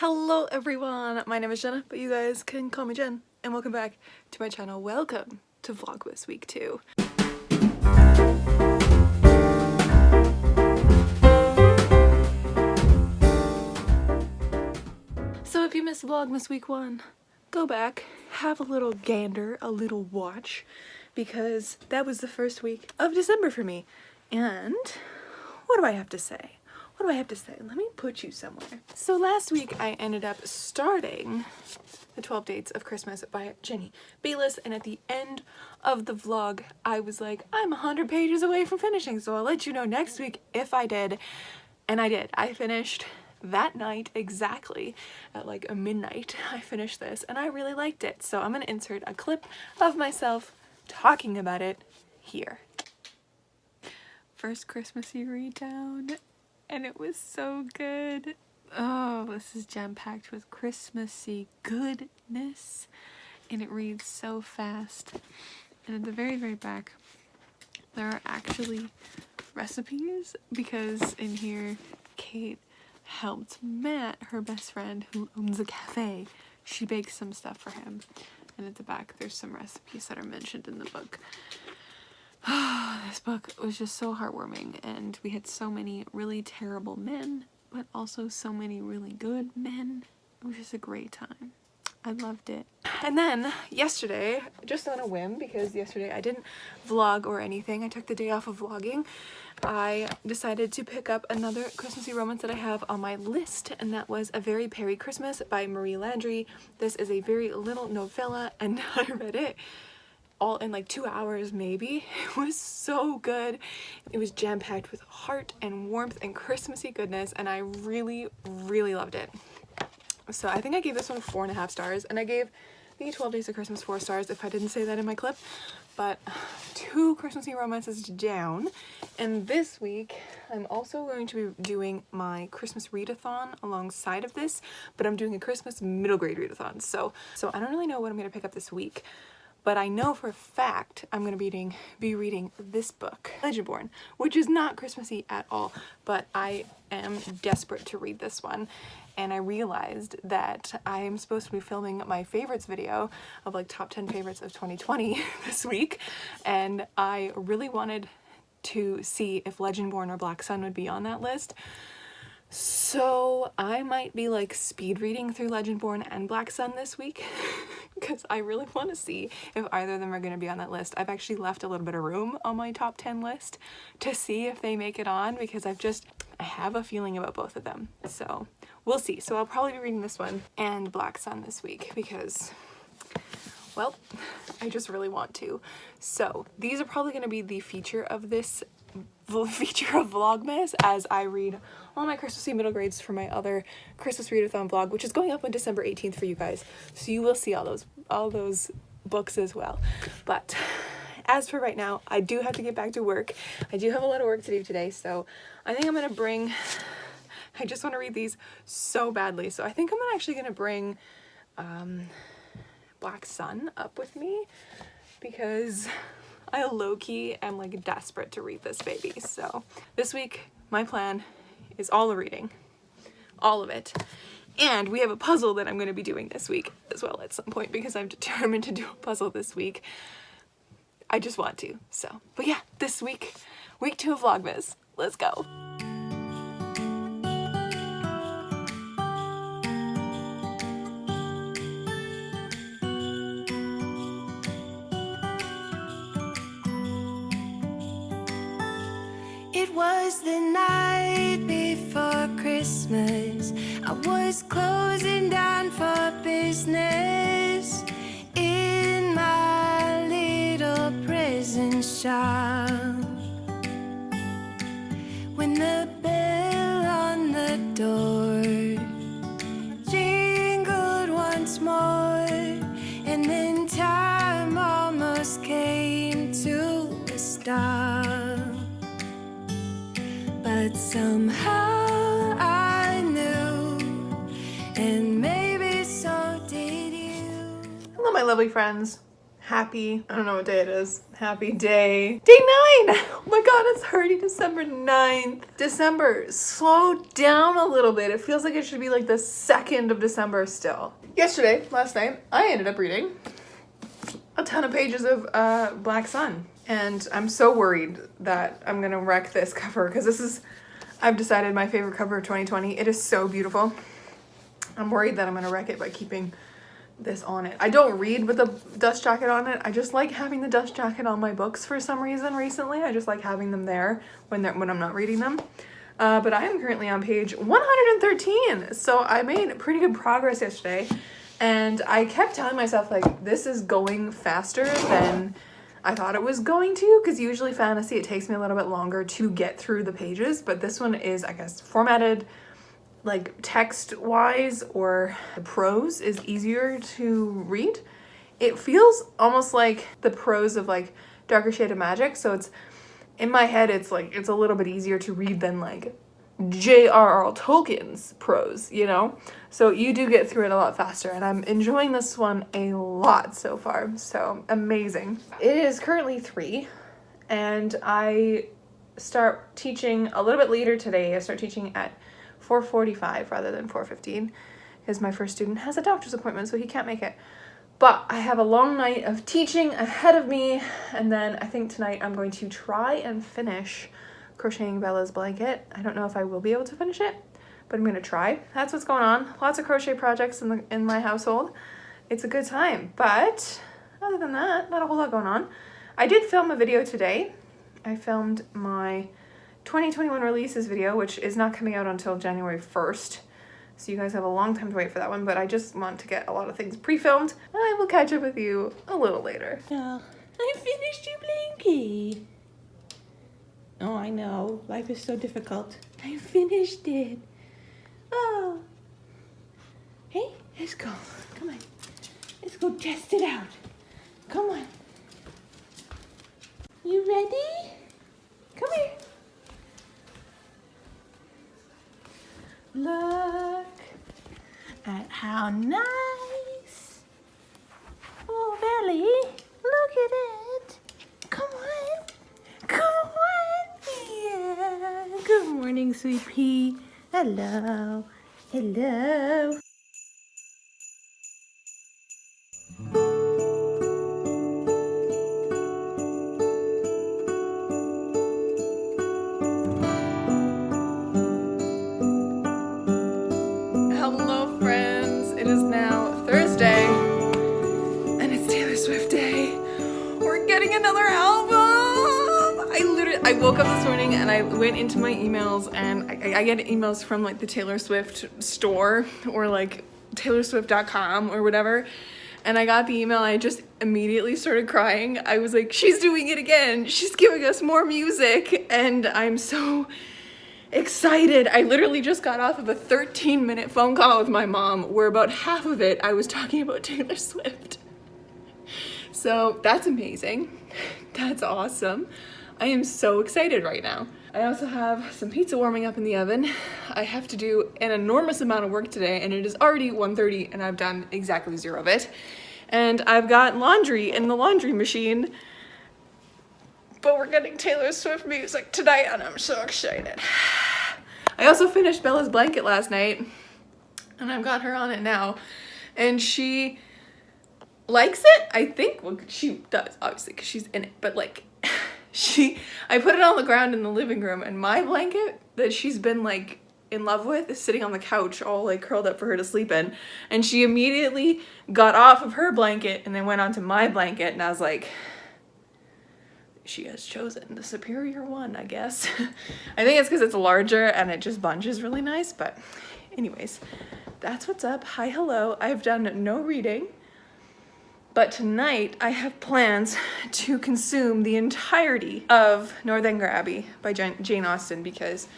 Hello everyone, my name is Jenna, but you guys can call me Jen, and welcome back to my channel. Welcome to Vlogmas week 2. So if you missed Vlogmas week 1, go back, have a little gander, a little watch, because that was the first week of December for me. And what do I have to say? What do I have to say? Let me put you somewhere. So last week I ended up starting the 12 Dates of Christmas by Jenny Bayless, and at the end of the vlog I was like, I'm 100 pages away from finishing, so I'll let you know next week if I did. And I did. I finished that night exactly at like a midnight. I finished this and I really liked it, so I'm gonna insert a clip of myself talking about it here. First Christmassy read down, and it was so good. Oh, this is jam-packed with Christmassy goodness, and it reads so fast. And at the very, very back, there are actually recipes, because in here, Kate helped Matt, her best friend who owns a cafe. She baked some stuff for him. And at the back, there's some recipes that are mentioned in the book. This book was just so heartwarming, and we had so many really terrible men, but also so many really good men. It was just a great time. I loved it. And then yesterday, just on a whim, because yesterday I didn't vlog or anything, I took the day off of vlogging, I decided to pick up another Christmassy romance that I have on my list, and that was A Very Perry Christmas by Marie Landry. This is a very little novella, and I read it all in like 2 hours maybe. It was so good. It was jam-packed with heart and warmth and Christmassy goodness, and I really, really loved it. So I think I gave this one 4.5 stars, and I gave the 12 Days of Christmas 4 stars if I didn't say that in my clip. But 2 Christmassy romances down, and this week I'm also going to be doing my Christmas readathon alongside of this, but I'm doing a Christmas middle grade readathon. So I don't really know what I'm going to pick up this week. But I know for a fact I'm going to be reading this book, Legendborn, which is not Christmassy at all, but I am desperate to read this one. And I realized that I am supposed to be filming my favorites video of like top 10 favorites of 2020 this week, and I really wanted to see if Legendborn or Black Sun would be on that list. So I might be like speed reading through Legendborn and Black Sun this week because I really want to see if either of them are going to be on that list. I've actually left a little bit of room on my top 10 list to see if they make it on, because I have a feeling about both of them. So we'll see. So I'll probably be reading this one and Black Sun this week because, well, I just really want to. So these are probably going to be the feature of this Vlogmas as I read all my Christmassy middle grades for my other Christmas readathon vlog, which is going up on December 18th for you guys. So you will see all those books as well. But as for right now, I do have to get back to work. I do have a lot of work to do today, so I think I'm gonna bring, I just want to read these so badly, so I think I'm actually gonna bring Black Sun up with me, because I low-key am like desperate to read this baby. So this week my plan is all the reading, all of it. And we have a puzzle that I'm going to be doing this week as well at some point, because I'm determined to do a puzzle this week. I just want to. So, but yeah, this week, week 2 of Vlogmas. Let's go. It was the night before Christmas. I was closing down for business in my little present shop, when the bell on the door jingled once more, and then time almost came to a stop. But somehow I knew, and maybe so did you. Hello my lovely friends. Happy, I don't know what day it is. Happy day 9! Oh my god, it's already December 9th. December, slow down a little bit. It feels like it should be like the 2nd of December still. Last night, I ended up reading a ton of pages of Black Sun. And I'm so worried that I'm gonna wreck this cover because I've decided my favorite cover of 2020. It is so beautiful. I'm worried that I'm gonna wreck it by keeping this on it. I don't read with the dust jacket on it. I just like having the dust jacket on my books for some reason recently. I just like having them there when I'm not reading them. But I am currently on page 113. So I made pretty good progress yesterday. And I kept telling myself like, this is going faster than I thought it was going to, because usually fantasy, it takes me a little bit longer to get through the pages. But this one is, I guess, formatted like text wise, or the prose is easier to read. It feels almost like the prose of like Darker Shade of Magic. So it's in my head, it's like, it's a little bit easier to read than like J.R.R. Tolkien's prose, you know? So you do get through it a lot faster, and I'm enjoying this one a lot so far. So amazing. It is currently 3, and I start teaching a little bit later today. I start teaching at 4:45 rather than 4:15 because my first student has a doctor's appointment, so he can't make it. But I have a long night of teaching ahead of me, and then I think tonight I'm going to try and finish crocheting Bella's blanket. I don't know if I will be able to finish it, but I'm gonna try. That's what's going on. Lots of crochet projects in my household. It's a good time, but other than that, not a whole lot going on. I did film a video today. I filmed my 2021 releases video, which is not coming out until January 1st. So you guys have a long time to wait for that one, but I just want to get a lot of things pre-filmed. I will catch up with you a little later. Oh, I finished your blanket. Oh, I know. Life is so difficult. I finished it. Oh. Hey, let's go. Come on. Let's go test it out. Come on. You ready? Come here. Look at how nice. Oh, Belly, look at it. Come on. Come on. Yeah. Good morning, sweet pea. Hello. Hello. Hello friends, it is now Thursday and it's Taylor Swift day. We're getting another album. I woke up this morning and I went into my emails, and I get emails from like the Taylor Swift store or like taylorswift.com or whatever. And I got the email, I just immediately started crying. I was like, she's doing it again. She's giving us more music, and I'm so excited. I literally just got off of a 13-minute phone call with my mom where about half of it I was talking about Taylor Swift. So that's amazing. That's awesome. I am so excited right now. I also have some pizza warming up in the oven. I have to do an enormous amount of work today, and it is already 1:30 and I've done exactly 0 of it. And I've got laundry in the laundry machine, but we're getting Taylor Swift music tonight and I'm so excited. I also finished Bella's blanket last night, and I've got her on it now, and she likes it, I think. Well, she does, obviously, because she's in it, but like, I put it on the ground in the living room, and my blanket that she's been like in love with is sitting on the couch all like curled up for her to sleep in, and she immediately got off of her blanket and then went onto my blanket, and I was like, she has chosen the superior one, I guess. I think it's because it's larger and it just bunches really nice, but anyways, that's what's up. Hi, hello. I've done no reading, but tonight I have plans to consume the entirety of Northanger Abbey by Jane Austen, because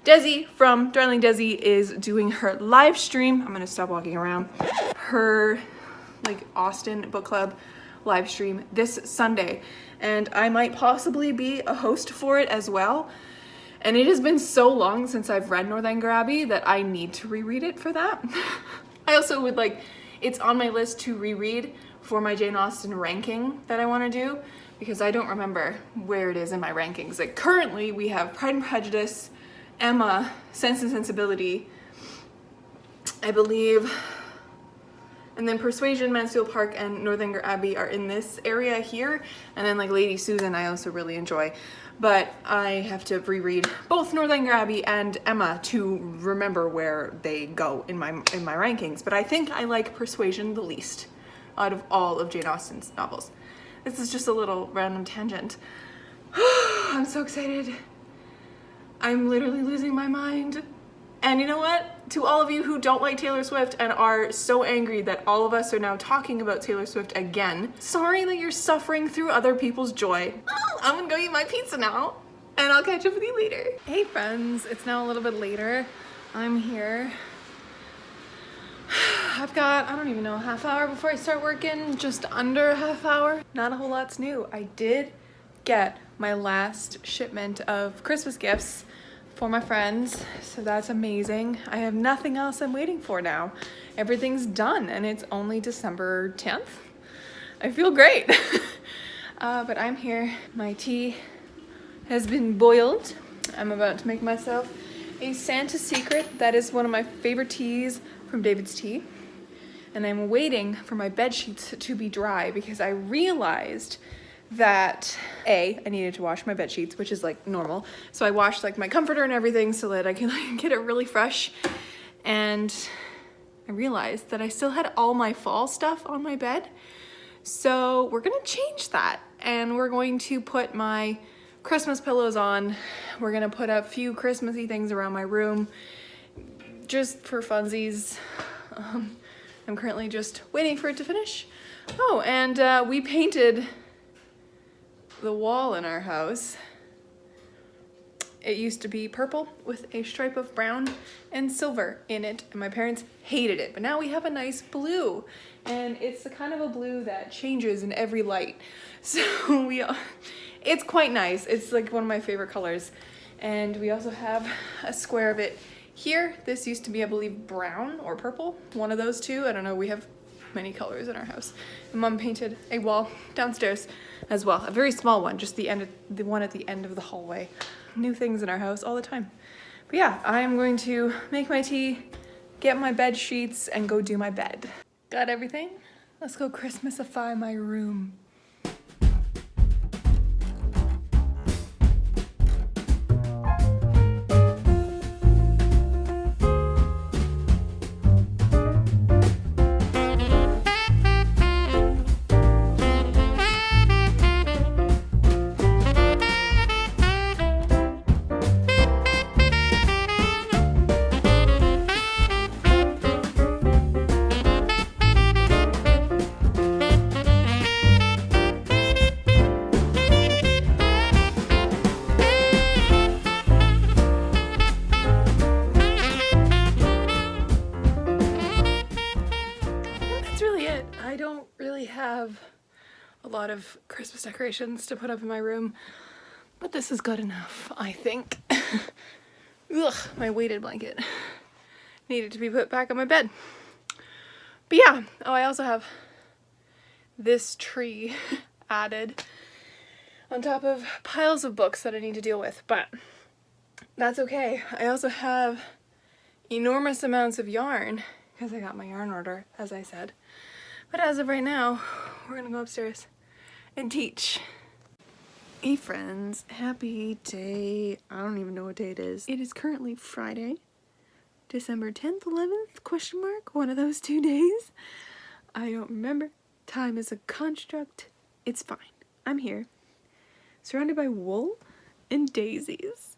Desi from Darling Desi is doing her live stream. I'm gonna stop walking around. Her like Austen book club live stream this Sunday, and I might possibly be a host for it as well. And it has been so long since I've read Northanger Abbey that I need to reread it for that. I also would like, it's on my list to reread for my Jane Austen ranking that I want to do, because I don't remember where it is in my rankings. Like currently we have Pride and Prejudice, Emma, Sense and Sensibility, I believe, and then Persuasion, Mansfield Park, and Northanger Abbey are in this area here. And then like Lady Susan I also really enjoy. But I have to reread both Northanger Abbey and Emma to remember where they go in my rankings. But I think I like Persuasion the least out of all of Jane Austen's novels. This is just a little random tangent. I'm so excited. I'm literally losing my mind. And you know what? To all of you who don't like Taylor Swift and are so angry that all of us are now talking about Taylor Swift again, sorry that you're suffering through other people's joy. I'm gonna go eat my pizza now, and I'll catch up with you later. Hey friends, it's now a little bit later. I'm here. I've got, I don't even know, a half hour before I start working, just under a half hour. Not a whole lot's new. I did get my last shipment of Christmas gifts for my friends, so that's amazing. I have nothing else I'm waiting for now. Everything's done, and it's only December 10th. I feel great. But I'm here. My tea has been boiled. I'm about to make myself a Santa Secret. That is one of my favorite teas from David's Tea. And I'm waiting for my bed sheets to be dry because I realized that I needed to wash my bed sheets, which is like normal. So I washed like my comforter and everything so that I can like, get it really fresh. And I realized that I still had all my fall stuff on my bed. So we're gonna change that, and we're going to put my Christmas pillows on. We're gonna put a few Christmassy things around my room just for funsies. I'm currently just waiting for it to finish. Oh, and we painted the wall in our house. It used to be purple with a stripe of brown and silver in it, and my parents hated it, but now we have a nice blue, and it's the kind of a blue that changes in every light. So it's quite nice. It's like one of my favorite colors. And we also have a square of it here. This used to be, I believe, brown or purple, one of those two. I don't know, we have many colors in our house. And Mom painted a wall downstairs as well, a very small one, just the one at the end of the hallway. New things in our house all the time. But yeah, I'm going to make my tea, get my bed sheets, and go do my bed. Got everything? Let's go Christmasify my room. I don't really have a lot of Christmas decorations to put up in my room, but this is good enough, I think. Ugh, my weighted blanket needed to be put back on my bed. But yeah, oh, I also have this tree added on top of piles of books that I need to deal with, but that's okay. I also have enormous amounts of yarn because I got my yarn order, as I said. But as of right now, we're gonna go upstairs and teach. Hey friends, happy day. I don't even know what day it is. It is currently Friday, December 10th, 11th, question mark, one of those 2 days. I don't remember. Time is a construct. It's fine. I'm here, surrounded by wool and daisies,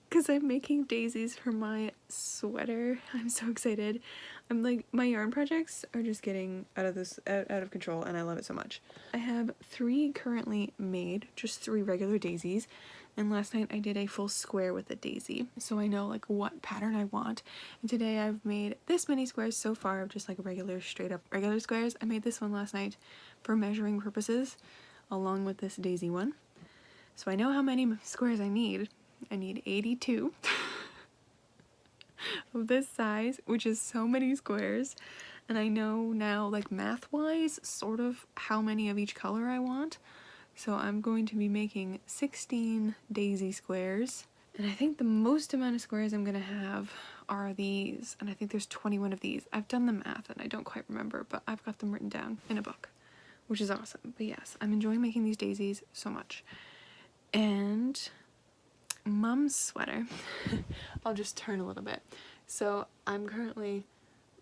because I'm making daisies for my sweater. I'm so excited. I'm like, my yarn projects are just getting out of control, and I love it so much. I have 3 currently made, just 3 regular daisies, and last night I did a full square with a daisy, so I know like what pattern I want. And today I've made this many squares so far of just like regular, straight up regular squares. I made this one last night for measuring purposes, along with this daisy one. So I know how many squares I need. I need 82. Of this size, which is so many squares, and I know now, like math-wise, sort of how many of each color I want. So I'm going to be making 16 daisy squares, and I think the most amount of squares I'm gonna have are these, and I think there's 21 of these. I've done the math and I don't quite remember, but I've got them written down in a book, which is awesome. But yes, I'm enjoying making these daisies so much. And Mom's sweater, I'll just turn a little bit. So I'm currently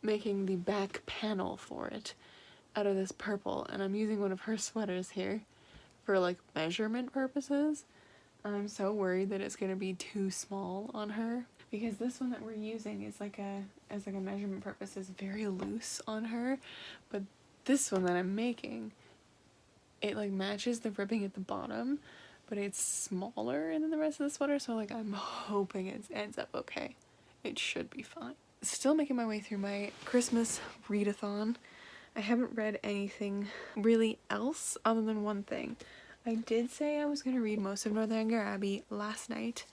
making the back panel for it out of this purple, and I'm using one of her sweaters here for like measurement purposes. I'm so worried that it's gonna be too small on her, because this one that we're using is like as like a measurement purpose is very loose on her, but this one that I'm making, it like matches the ribbing at the bottom, but it's smaller than the rest of the sweater, so like I'm hoping it ends up okay. It should be fine. Still making my way through my Christmas readathon. I haven't read anything really else other than one thing. I did say I was going to read most of Northanger Abbey last night,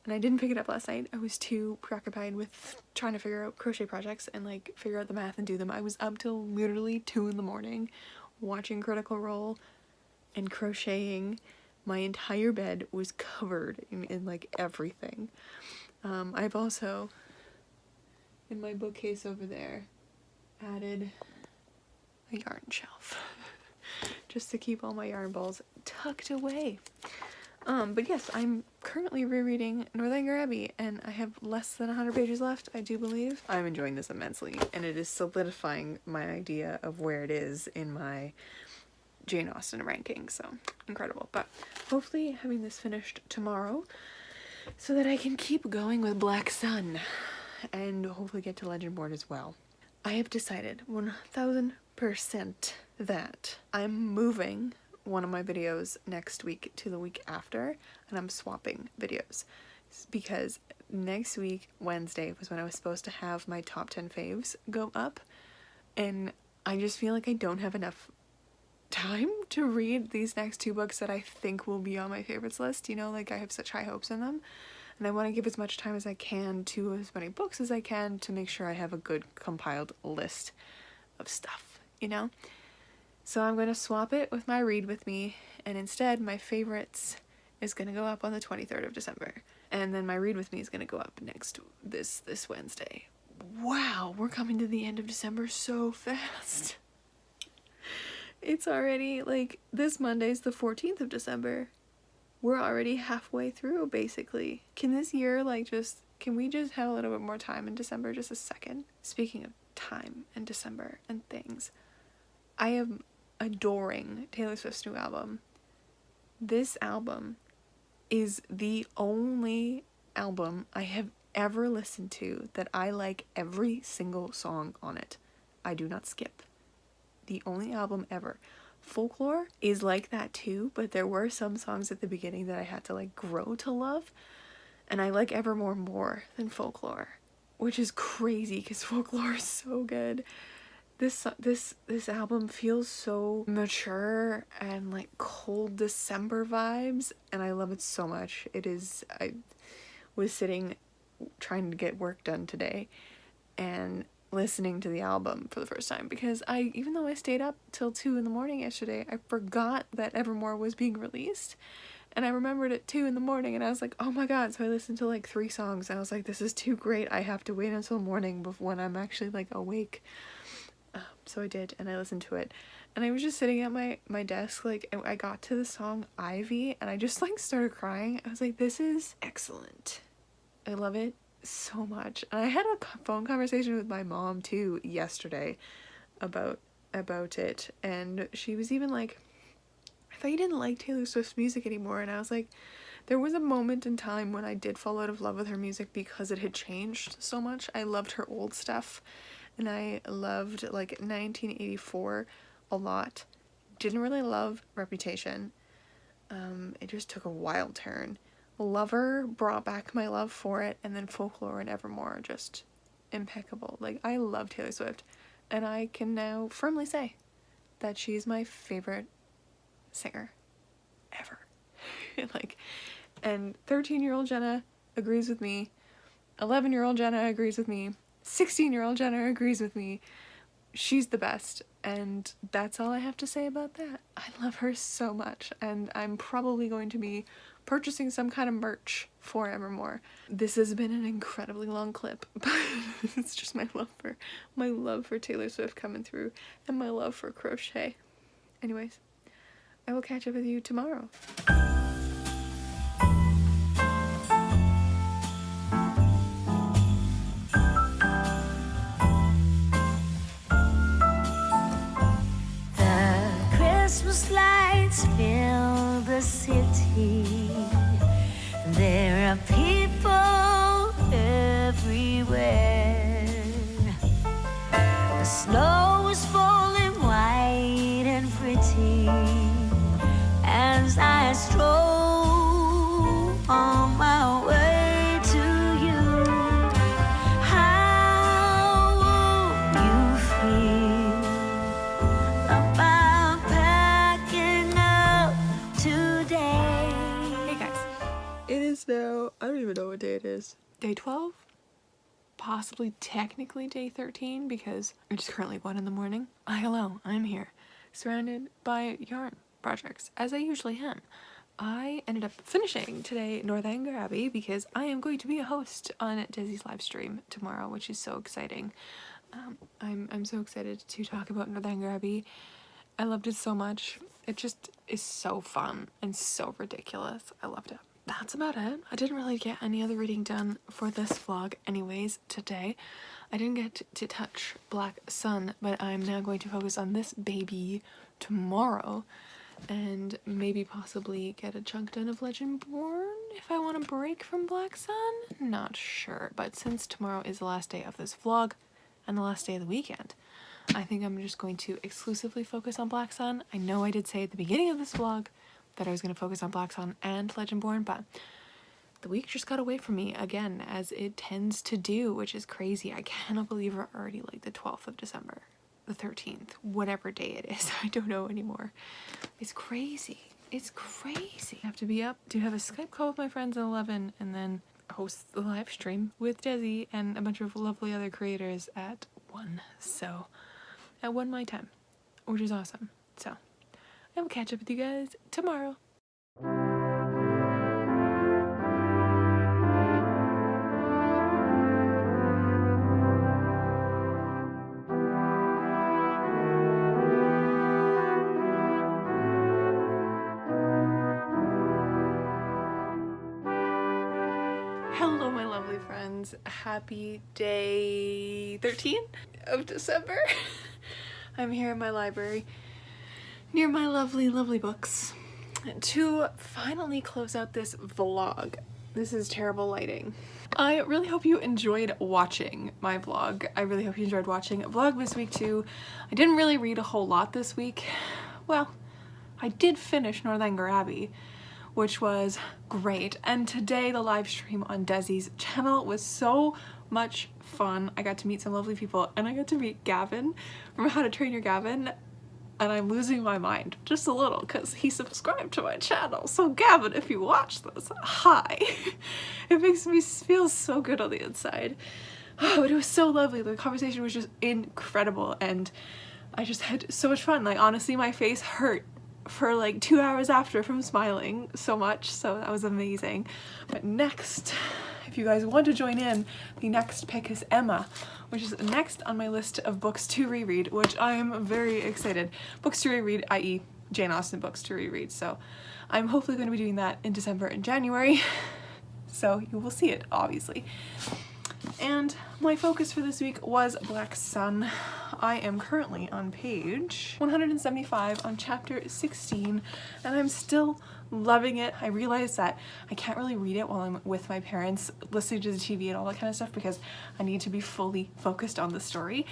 and I didn't pick it up last night. I was too preoccupied with trying to figure out crochet projects and like figure out the math and do them. I was up till literally 2 in the morning watching Critical Role and crocheting. My entire bed was covered in like everything. I've also, in my bookcase over there, added a yarn shelf just to keep all my yarn balls tucked away. But yes, I'm currently rereading Northanger Abbey, and I have less than 100 pages left, I do believe. I'm enjoying this immensely, and it is solidifying my idea of where it is in my Jane Austen ranking, so incredible. But hopefully having this finished tomorrow so that I can keep going with Black Sun and hopefully get to Legend Board as well. I have decided 1000% that I'm moving one of my videos next week to the week after, and I'm swapping videos because next week, Wednesday, was when I was supposed to have my top 10 faves go up, and I just feel like I don't have enough time to read these next 2 books that I think will be on my favorites list. You know, like I have such high hopes in them, and I want to give as much time as I can to as many books as I can to make sure I have a good compiled list of stuff, you know? So I'm going to swap it with my read with me, and instead my favorites is going to go up on the 23rd of December, and then my read with me is going to go up this Wednesday. Wow, we're coming to the end of December so fast. It's already like this Monday's the 14th of December. We're already halfway through, basically. Can this year can we just have a little bit more time in December? Just a second. Speaking of time and December and things, I am adoring Taylor Swift's new album. This album is the only album I have ever listened to that I like every single song on it. I do not skip. The only album ever. Folklore is like that too, but there were some songs at the beginning that I had to like grow to love, and I like Evermore more than Folklore, which is crazy because Folklore is so good. This album feels so mature and like cold December vibes, and I love it so much. I was sitting trying to get work done today and listening to the album for the first time because even though I stayed up till 2 in the morning yesterday, I forgot that Evermore was being released, and I remembered at 2 in the morning, and I was like, oh my god. So I listened to like 3 songs, and I was like, this is too great, I have to wait until morning when I'm actually like awake. So I did, and I listened to it, and I was just sitting at my desk, like, and I got to the song Ivy, and I just like started crying. I was like, this is excellent. I love it so much. And I had a phone conversation with my mom too yesterday about it, and she was even like, I thought you didn't like Taylor Swift's music anymore. And I was like, there was a moment in time when I did fall out of love with her music because it had changed so much. I loved her old stuff, and I loved like 1984 a lot. Didn't really love Reputation. It just took a wild turn. Lover brought back my love for it, and then Folklore and Evermore are just impeccable. Like, I love Taylor Swift, and I can now firmly say that she's my favorite singer ever. Like, and 13-year-old Jenna agrees with me, 11-year-old Jenna agrees with me, 16-year-old Jenna agrees with me. she's the best, and that's all I have to say about that. I love her so much, and I'm probably going to be purchasing some kind of merch for Evermore. This has been an incredibly long clip, but it's just my love for Taylor Swift coming through, and my love for crochet. Anyways, I will catch up with you tomorrow. Christmas lights fill the city. There are people everywhere. The snow is falling white and pretty as I stroll on my way to you. How will you feel about packing up today? Hey guys, it is now, I don't even know what day it is. Day 12? Possibly technically day 13 because it's currently 1 in the morning. Hello, I'm here, surrounded by yarn projects, as I usually am. I ended up finishing today Northanger Abbey because I am going to be a host on Desi's live stream tomorrow, which is so exciting. I'm so excited to talk about Northanger Abbey. I loved it so much. It just is so fun and so ridiculous. I loved it. That's about it. I didn't really get any other reading done for this vlog anyways today. I didn't get to touch Black Sun, but I'm now going to focus on this baby tomorrow and maybe possibly get a chunk done of Legendborn if I want to break from Black Sun. Not sure, but since tomorrow is the last day of this vlog and the last day of the weekend, I think I'm just going to exclusively focus on Black Sun. I know I did say at the beginning of this vlog that I was going to focus on Black Sun and Legendborn, but the week just got away from me again, as it tends to do, which is crazy. I cannot believe we're already like the 12th of December, the 13th, whatever day it is. I don't know anymore. It's crazy. It's crazy. I have to be up to have a Skype call with my friends at 11 and then host the live stream with Desi and a bunch of lovely other creators at 1. So at 1 my time, which is awesome. So I will catch up with you guys tomorrow. Hello, my lovely friends. Happy day 13 of December. I'm here in my library near my lovely, lovely books to finally close out this vlog. This is terrible lighting. I really hope you enjoyed watching my vlog. I really hope you enjoyed watching Vlogmas week 2. I didn't really read a whole lot this week. Well, I did finish Northanger Abbey, which was great. And today the live stream on Desi's channel was so much fun. I got to meet some lovely people, and I got to meet Gavin from How to Train Your Gavin, and I'm losing my mind just a little because he subscribed to my channel. So Gavin, if you watch this, hi. It makes me feel so good on the inside. Oh, but it was so lovely. The conversation was just incredible, and I just had so much fun. Like, honestly, my face hurt for like 2 hours after from smiling so much, so that was amazing. But next, if you guys want to join in, the next pick is Emma, which is next on my list of books to reread, which I'm very excited. Books to reread, i.e. Jane Austen books to reread. So I'm hopefully going to be doing that in December and January. So you will see it, obviously. And my focus for this week was Black Sun. I am currently on page 175 on chapter 16, and I'm still loving it. I realized that I can't really read it while I'm with my parents listening to the TV and all that kind of stuff because I need to be fully focused on the story.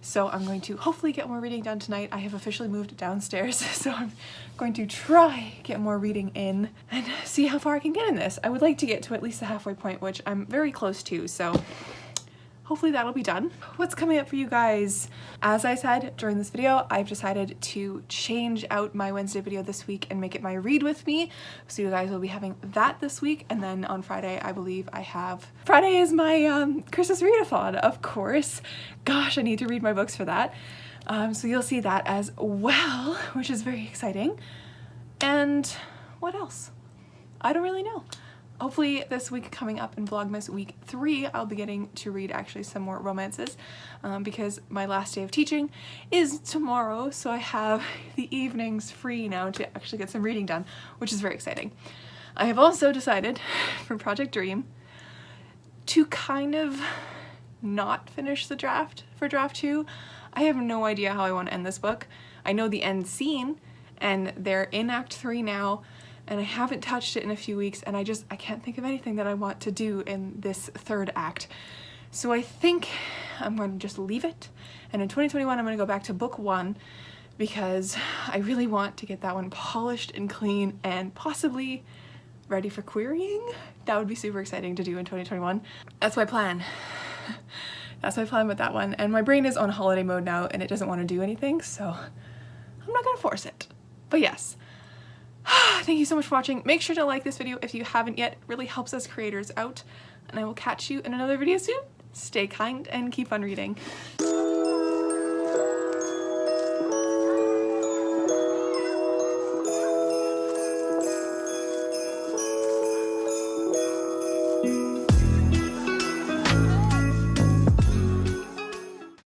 So I'm going to hopefully get more reading done tonight. I have officially moved downstairs, so I'm going to try get more reading in and see how far I can get in this. I would like to get to at least the halfway point, which I'm very close to, so hopefully that'll be done. What's coming up for you guys? As I said during this video, I've decided to change out my Wednesday video this week and make it my read with me. So you guys will be having that this week. And then on Friday, I believe Friday is my Christmas readathon, of course. Gosh, I need to read my books for that. So you'll see that as well, which is very exciting. And what else? I don't really know. Hopefully this week coming up in Vlogmas week 3, I'll be getting to read actually some more romances because my last day of teaching is tomorrow, so I have the evenings free now to actually get some reading done, which is very exciting. I have also decided for Project Dream to kind of not finish the draft for draft 2. I have no idea how I want to end this book. I know the end scene and they're in Act 3 now, and I haven't touched it in a few weeks, and I can't think of anything that I want to do in this 3rd act. So I think I'm going to just leave it, and in 2021 I'm going to go back to book 1 because I really want to get that one polished and clean and possibly ready for querying. That would be super exciting to do in 2021. That's my plan. That's my plan with that one, and my brain is on holiday mode now and it doesn't want to do anything, so I'm not going to force it. But yes. Thank you so much for watching. Make sure to like this video if you haven't yet. It really helps us creators out. And I will catch you in another video soon. Stay kind and keep on reading.